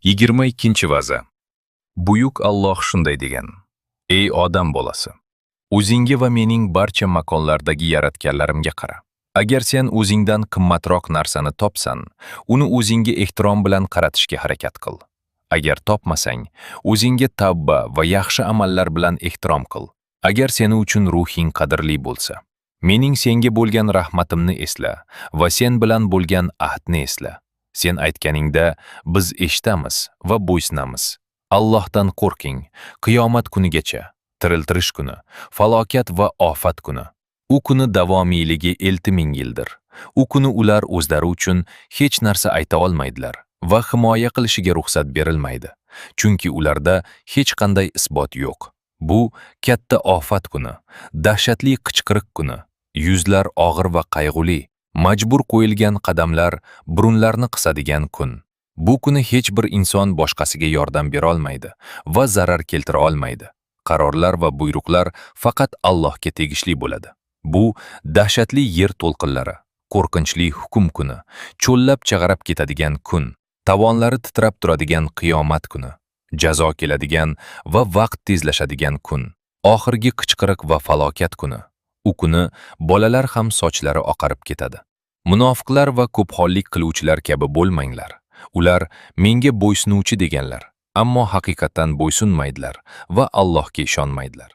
22 vaza. Buyuk Alloh shunday degan: Ey odam bolasi, o'zingga va mening barcha makonlardagi yaratganlarimga qara. Agar sen o'zingdan qimmatroq narsani topsan, uni o'zingga ehtirom bilan qaratishga harakat qil. Agar topmasang, o'zingga tavba va yaxshi amallar bilan ehtirom qil. Agar seni uchun ruhing qadrli bo'lsa, mening senga bo'lgan rahmatimni esla va sen bilan bo'lgan ahdni esla. Sen aytganingda biz eshitamiz va bo'ysunamiz. Allohdan qo'rqing, qiyomat kunigacha, tiriltirish kuni, falokat va ofat kuni. U kuni davomiyligi 1000 yildir. U kuni ular o'zlari uchun hech narsa ayta olmaydilar va himoya qilishiga ruxsat berilmaydi, chunki ularda hech qanday isbot yo'q. Bu katta ofat kuni, dahshatli qichqiriq kuni, yuzlar og'ir va qayg'uli, majbur qo'yilgan qadamlar burunlarni qisadigan kun. Bu kuni hech bir inson boshqasiga yordam bera olmaydi va zarar keltira olmaydi. Qarorlar va buyruqlar faqat Allohga tegishli bo'ladi. Bu dahshatli yer to'lqinlari, qo'rqinchli hukm kuni, cho'llab chag'arab ketadigan kun, tovonlari titrab turadigan qiyomat kuni, jazo keladigan va vaqt tezlashadigan kun, oxirgi qichqiriq va falokat kuni. U kuni bolalar ham sochlari oqarib ketadi. Munofiqlar va ko'pxollik qiluvchilar kabi bo'lmanglar. Ular menga bo'ysunuvchi deganlar, ammo haqiqatan bo'ysunmaydilar va Allohga ishonmaydilar.